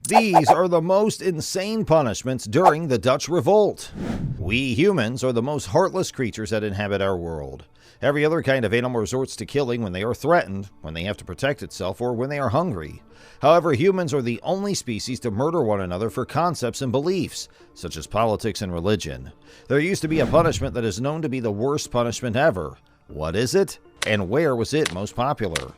These are the most insane punishments during the Dutch Revolt. We humans are the most heartless creatures that inhabit our world. Every other kind of animal resorts to killing when they are threatened, when they have to protect itself, or when they are hungry. However, humans are the only species to murder one another for concepts and beliefs, such as politics and religion. There used to be a punishment that is known to be the worst punishment ever. What is it? And where was it most popular?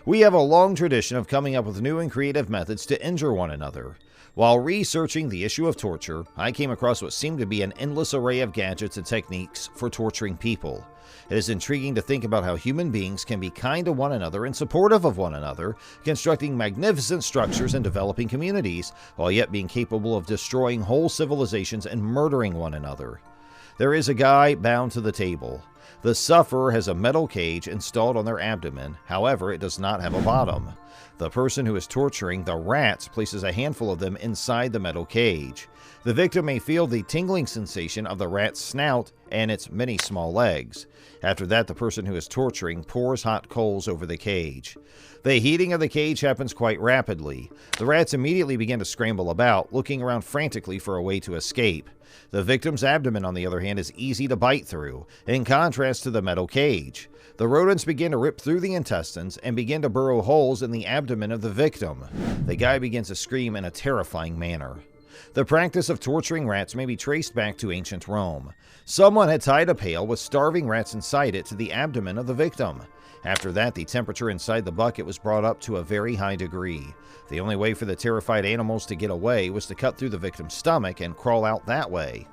We have a long tradition of coming up with new and creative methods to injure one another. While researching the issue of torture, I came across what seemed to be an endless array of gadgets and techniques for torturing people. It is intriguing to think about how human beings can be kind to one another and supportive of one another, constructing magnificent structures and developing communities, while yet being capable of destroying whole civilizations and murdering one another. There is a guy bound to the table. The sufferer has a metal cage installed on their abdomen, however, it does not have a bottom. The person who is torturing the rats places a handful of them inside the metal cage. The victim may feel the tingling sensation of the rat's snout and its many small legs. After that, the person who is torturing pours hot coals over the cage. The heating of the cage happens quite rapidly. The rats immediately begin to scramble about, looking around frantically for a way to escape. The victim's abdomen, on the other hand, is easy to bite through, in contrast to the metal cage. The rodents begin to rip through the intestines and begin to burrow holes in the abdomen of the victim. The guy begins to scream in a terrifying manner. The practice of torturing rats may be traced back to ancient Rome. Someone had tied a pail with starving rats inside it to the abdomen of the victim. After that, the temperature inside the bucket was brought up to a very high degree. The only way for the terrified animals to get away was to cut through the victim's stomach and crawl out that way.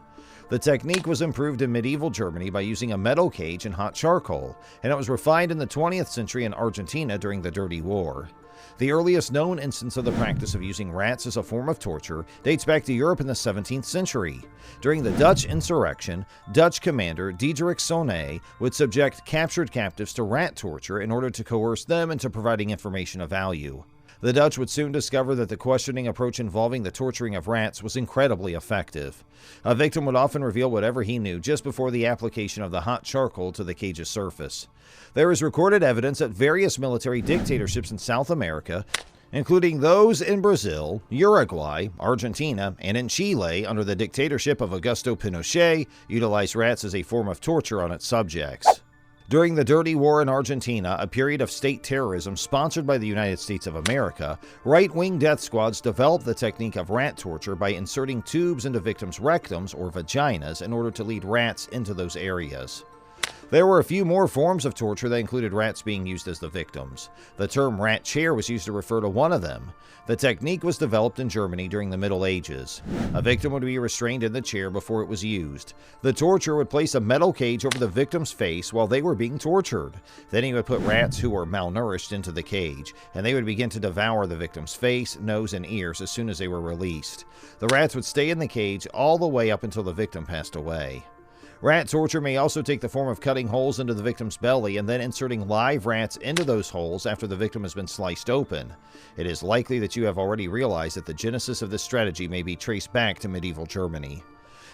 The technique was improved in medieval Germany by using a metal cage and hot charcoal, and it was refined in the 20th century in Argentina during the Dirty War. The earliest known instance of the practice of using rats as a form of torture dates back to Europe in the 17th century. During the Dutch insurrection, Dutch commander Diederik Soane would subject captured captives to rat torture in order to coerce them into providing information of value. The Dutch would soon discover that the questioning approach involving the torturing of rats was incredibly effective. A victim would often reveal whatever he knew just before the application of the hot charcoal to the cage's surface. There is recorded evidence that various military dictatorships in South America, including those in Brazil, Uruguay, Argentina, and in Chile under the dictatorship of Augusto Pinochet, utilized rats as a form of torture on its subjects. During the Dirty War in Argentina, a period of state terrorism sponsored by the United States of America, right-wing death squads developed the technique of rat torture by inserting tubes into victims' rectums or vaginas in order to lead rats into those areas. There were a few more forms of torture that included rats being used as the victims. The term rat chair was used to refer to one of them. The technique was developed in Germany during the Middle Ages. A victim would be restrained in the chair before it was used. The torturer would place a metal cage over the victim's face while they were being tortured. Then he would put rats who were malnourished into the cage, and they would begin to devour the victim's face, nose, and ears as soon as they were released. The rats would stay in the cage all the way up until the victim passed away. Rat torture may also take the form of cutting holes into the victim's belly and then inserting live rats into those holes after the victim has been sliced open. It is likely that you have already realized that the genesis of this strategy may be traced back to medieval Germany.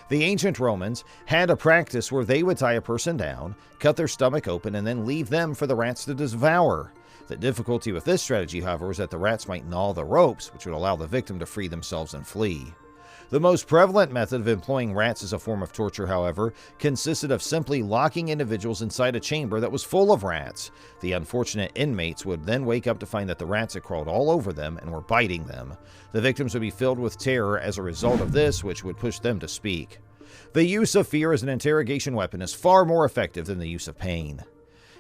The ancient Romans had a practice where they would tie a person down, cut their stomach open, and then leave them for the rats to devour. The difficulty with this strategy, however, is that the rats might gnaw the ropes, which would allow the victim to free themselves and flee. The most prevalent method of employing rats as a form of torture, however, consisted of simply locking individuals inside a chamber that was full of rats. The unfortunate inmates would then wake up to find that the rats had crawled all over them and were biting them. The victims would be filled with terror as a result of this, which would push them to speak. The use of fear as an interrogation weapon is far more effective than the use of pain.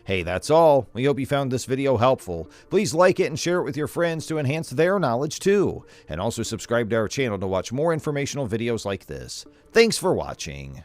Hey, that's all. We hope you found this video helpful. Please like it and share it with your friends to enhance their knowledge too. And also subscribe to our channel to watch more informational videos like this. Thanks for watching.